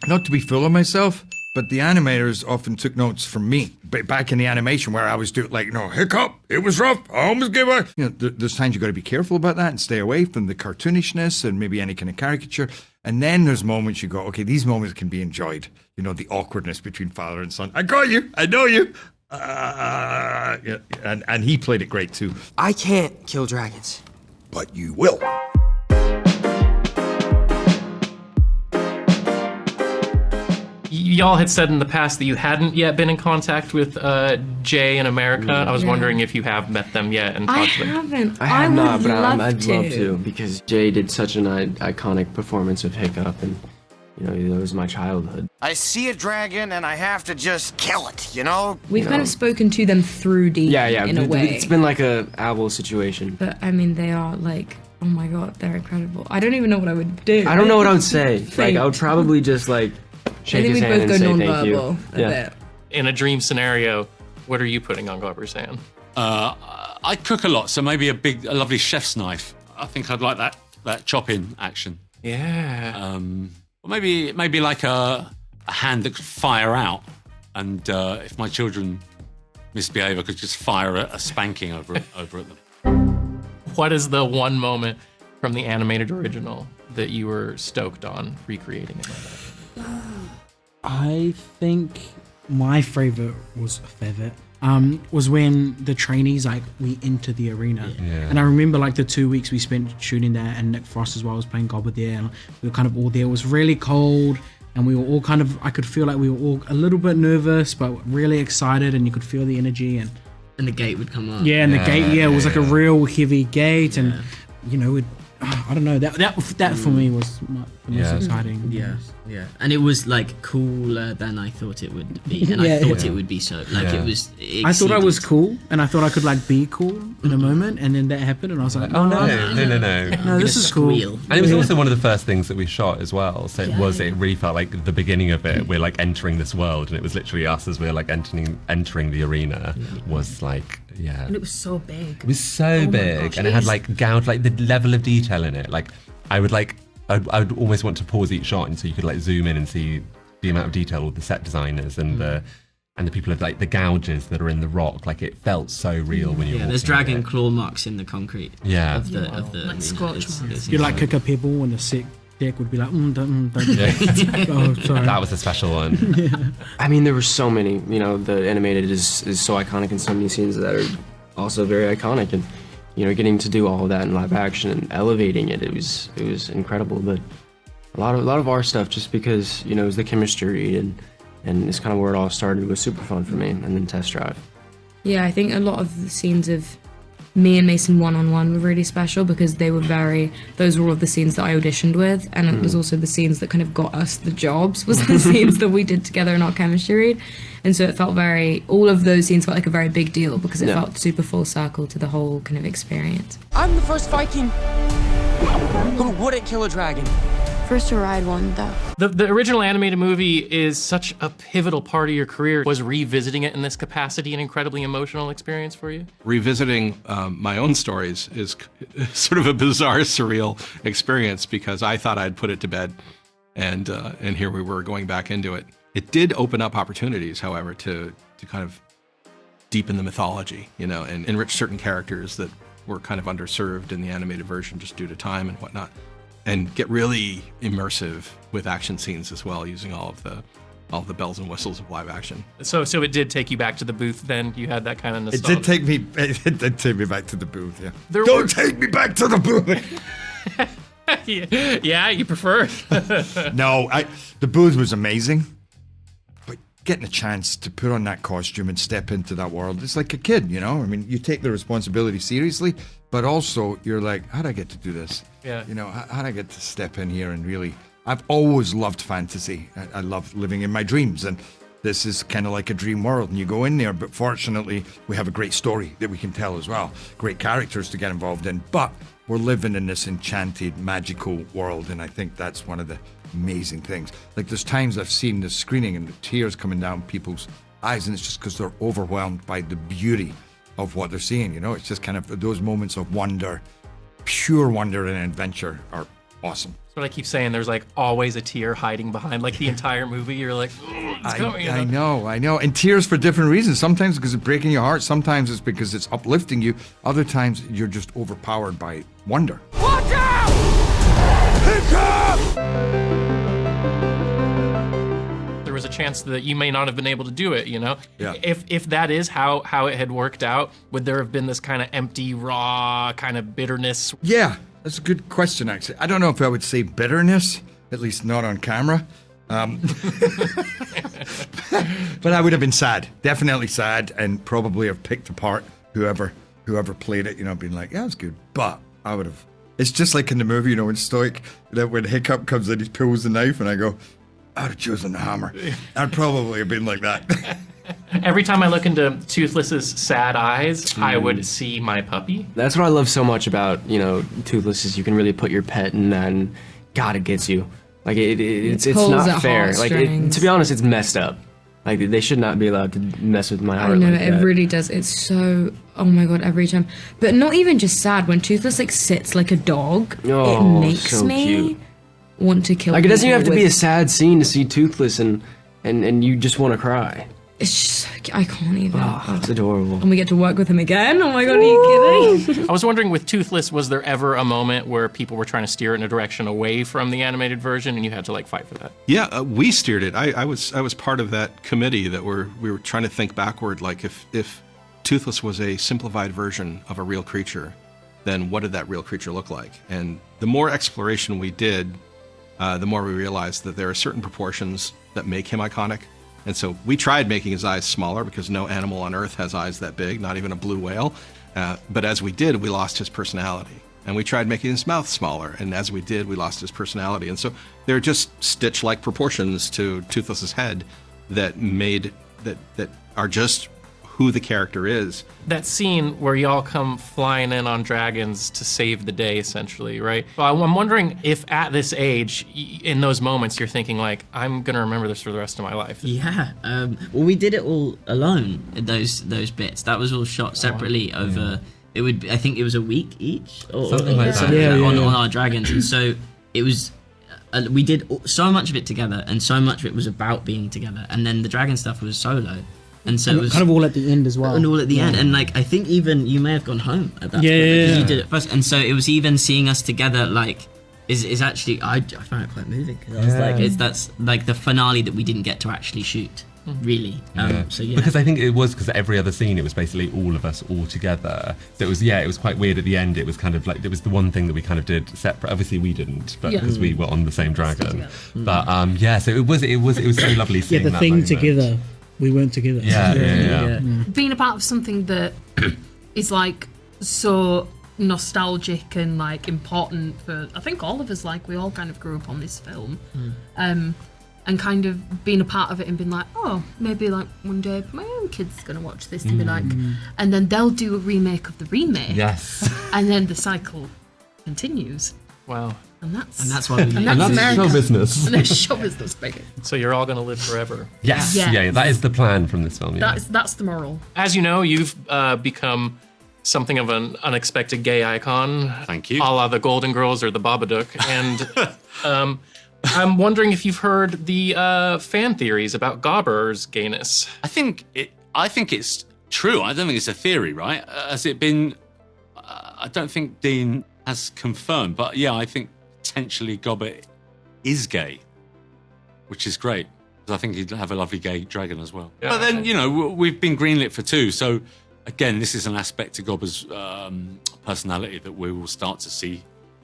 not to be full of myself, but the animators often took notes from me. Back in the animation where I was doing Hiccup, it was rough, I almost gave up. There's times you got to be careful about that and stay away from the cartoonishness and maybe any kind of caricature. And then there's moments you go, okay, these moments can be enjoyed. The awkwardness between father and son. I got you, I know you. And he played it great too. I can't kill dragons. But you will. Y'all had said in the past that you hadn't yet been in contact with Jay and America. I was wondering if you have met them yet and talked to them. I haven't. I have not, but I'd love to because Jay did such an iconic performance of Hiccup, and it was my childhood. I see a dragon and I have to just kill it, We've kind of spoken to them through Dean in a way. It's been like a owl situation. But I mean, they are like, oh my god, they're incredible. I don't even know what I would do. I don't know what I would say. I would probably just shake his hand and say thank you. A bit. In a dream scenario, what are you putting on Gobber's hand? I cook a lot, so maybe a lovely chef's knife. I think I'd like that chop-in action. Yeah. Or maybe like a hand that could fire out, and if my children misbehave, I could just fire a spanking over at them. What is the one moment from the animated original that you were stoked on recreating in live action? I think my favorite was when the trainees we enter the arena. Yeah. And I remember the 2 weeks we spent shooting there, and Nick Frost as well was playing Gobber there, and we were kind of all there. It was really cold, and we were all I could feel like we were all a little bit nervous but really excited, and you could feel the energy. And the gate would come up. Yeah, and the gate, it was a real heavy gate, and I don't know, that for me was the most exciting. Yeah, and it was cooler than I thought it would be, and I thought it would be so. It was. I thought I was cool, and I thought I could be cool in a moment, and then that happened, and I was like, oh no, this is cool. And it was also one of the first things that we shot as well. So it really felt like the beginning of it. We're entering this world, and it was literally us as we're entering the arena. Was And it was so big. It was so big, gosh, and it had gouged the level of detail in it. I would almost want to pause each shot, and so you could zoom in and see the amount of detail of the set designers and the people of the gouges that are in the rock. It felt so real when you. Yeah, there's dragon claw marks in the concrete. Yeah. Of the scorch marks. You'd kick a pebble, and the sick deck would be don't. Oh, sorry. That was a special one. I mean, there were so many. The animated is so iconic in so many scenes that are also very iconic, and getting to do all of that in live action and elevating it was incredible. But a lot of our stuff, just because it was the chemistry and it's kind of where it all started, was super fun for me. And then Test Drive. Yeah, I think a lot of the scenes of me and Mason one-on-one were really special because those were all the scenes that I auditioned with, and it was also the scenes that kind of got us the jobs, was the scenes that we did together in our chemistry read. And so it felt all of those scenes felt like a very big deal because it felt super full circle to the whole kind of experience. I'm the first Viking who wouldn't kill a dragon. First to ride one, though. The original animated movie is such a pivotal part of your career. Was revisiting it in this capacity an incredibly emotional experience for you? Revisiting my own stories is sort of a bizarre, surreal experience because I thought I'd put it to bed, and here we were going back into it. It did open up opportunities, however, to kind of deepen the mythology, and enrich certain characters that were kind of underserved in the animated version just due to time and whatnot. And get really immersive with action scenes as well, using all of the bells and whistles of live action. So it did take you back to the booth then? You had that kind of nostalgia? It did take me back to the booth, yeah. Don't take me back to the booth! Yeah, you prefer? No, the booth was amazing. But getting a chance to put on that costume and step into that world, it's like a kid, I mean, you take the responsibility seriously, but also you're like, how'd I get to do this? Yeah. How'd I get to step in here and really... I've always loved fantasy. I love living in my dreams, and this is kind of like a dream world, and you go in there, but fortunately, we have a great story that we can tell as well. Great characters to get involved in, but we're living in this enchanted, magical world, and I think that's one of the amazing things. There's times I've seen the screening and the tears coming down people's eyes, and it's just because they're overwhelmed by the beauty of what they're seeing, It's just kind of those moments of wonder, pure wonder and adventure are awesome. But I keep saying there's like always a tear hiding behind like the entire movie. You're like, it's coming. I know. And tears for different reasons. Sometimes because it's breaking your heart. Sometimes it's because it's uplifting you. Other times you're just overpowered by wonder. Watch out! Hiccup! There was a chance that you may not have been able to do it, you know? Yeah. If that is how it had worked out, would there have been this kind of empty, raw kind of bitterness? Yeah, that's a good question, actually. I don't know if I would say bitterness, at least not on camera. But I would have been sad, definitely sad, and probably have picked apart whoever played it, you know, being like, yeah, it's good. But I would have. It's just like in the movie, you know, in Stoick, that when Hiccup comes in, he pulls the knife, and I go, I would have chosen the hammer. I'd probably have been like that. Every time I look into Toothless's sad eyes, I would see my puppy. That's what I love so much about, you know, Toothless is you can really put your pet in that, and God, it gets you. Like it's not fair. Like to be honest, it's messed up. Like they should not be allowed to mess with my heart. I know, like it that. really does. It's so, oh my God, every time. But not even just sad, when Toothless like sits like a dog, it makes so me cute. want to kill Like it doesn't even have to people be a with- sad scene to see Toothless and you just want to cry. It's just, I can't even. It's adorable. And we get to work with him again. Oh my God, are you kidding? I was wondering with Toothless, was there ever a moment where people were trying to steer it in a direction away from the animated version and you had to like fight for that? Yeah, we steered it. I was part of that committee that we were trying to think backward, like if Toothless was a simplified version of a real creature, then what did that real creature look like? And the more exploration we did, the more we realized that there are certain proportions that make him iconic. And so we tried making his eyes smaller because no animal on Earth has eyes that big, not even a blue whale. But as we did, we lost his personality. And we tried making his mouth smaller. And as we did, we lost his personality. And so there are just Stitch-like proportions to Toothless's head that are just who the character is. That scene where y'all come flying in on dragons to save the day, essentially, right? Well, I'm wondering if at this age, in those moments, you're thinking like, I'm gonna remember this for the rest of my life. Yeah. Well, we did it all alone. Those bits. That was all shot separately over. It would. I think it was a week each, or Something like that. something on our dragons, and so it was. We did so much of it together, and so much of it was about being together, and then the dragon stuff was solo. And so it was kind of all at the end as well. And all at the end. And like, I think even you may have gone home at that point. Because you did it first. And so it was even seeing us together, like, is actually, I found it quite moving. Because I was like, that's like the finale that we didn't get to actually shoot, really. So yeah. Because I think it was because every other scene, it was basically all of us all together. So it was, it was quite weird at the end. It was kind of like, it was the one thing that we kind of did separate. Obviously we didn't, but because we were on the same dragon. But so it was so lovely seeing the that thing moment. together. We weren't together. Yeah. Being a part of something that is like so nostalgic and like important for, I think all of us, like we all kind of grew up on this film, and kind of being a part of it and being like, oh, maybe like one day my own kid's gonna watch this and be like, and then they'll do a remake of the remake. Yes. And then the cycle continues. Wow. And that's why we And that's America. show business. And that's show business, baby. So you're all gonna live forever. Yes. Yes. Yeah, that is the plan from this film. Yeah. That's the moral. As you know, you've become something of an unexpected gay icon. Thank you. A la the Golden Girls or the Babadook. And I'm wondering if you've heard the fan theories about Gobber's gayness. I think it's true. I don't think it's a theory, right? Has it been? I don't think Dean has confirmed, but yeah, I think potentially Gobber is gay, which is great because I think he'd have a lovely gay dragon as well. Yeah, but then we've been greenlit for 2, so again, this is an aspect to Gobber's personality that we will start to see,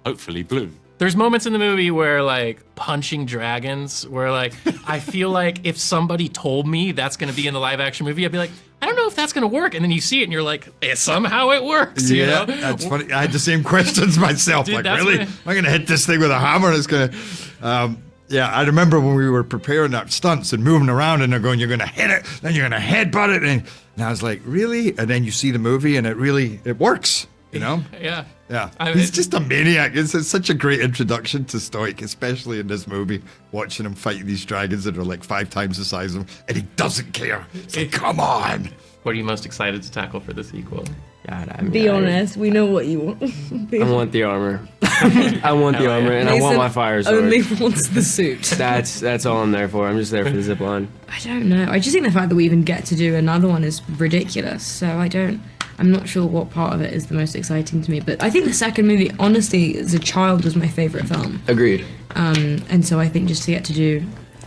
hopefully, bloom. There's moments in the movie where, like, punching dragons, where, like, I feel like if somebody told me that's going to be in the live-action movie, I'd be like, I don't know if that's going to work. And then you see it, and you're like, somehow it works, you know? That's funny. I had the same questions myself. Dude, like, that's really? what Am I going to hit this thing with a hammer? It's going to... I remember when we were preparing that stunts and moving around, and they're going, you're going to hit it, then you're going to headbutt it. And I was like, really? And then you see the movie, and it works, you know? Yeah. Yeah, he's just a maniac. It's such a great introduction to Stoick, especially in this movie, watching him fight these dragons that are like 5 times the size of him, and he doesn't care. It's like, come on. What are you most excited to tackle for the sequel? God, I mean, Be honest, we know what you want. I want the armor. I want the armor and I want my fire sword. Only wants the suit. That's all I'm there for. I'm just there for the zip line. I don't know. I just think the fact that we even get to do another one is ridiculous. So I'm not sure what part of it is the most exciting to me. But I think the second movie, honestly, as a child, was my favorite film. Agreed. And so I think just to get to do,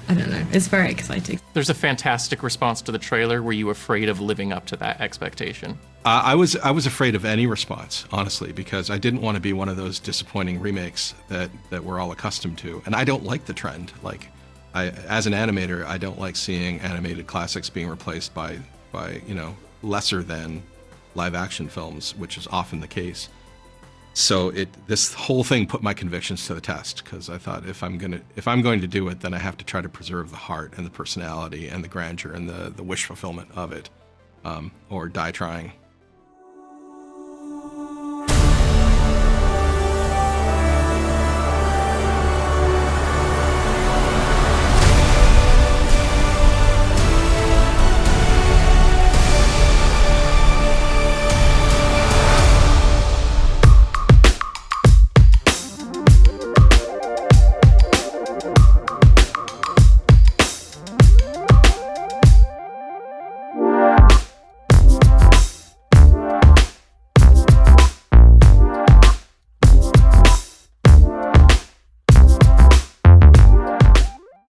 I don't know, it's very exciting. There's a fantastic response to the trailer. Were you afraid of living up to that expectation? I was afraid of any response, honestly, because I didn't want to be one of those disappointing remakes that we're all accustomed to. And I don't like the trend. Like, as an animator, I don't like seeing animated classics being replaced by lesser than live action films, which is often the case. So this whole thing put my convictions to the test, because I thought if I'm going to do it, then I have to try to preserve the heart and the personality and the grandeur and the wish fulfillment of it, or die trying.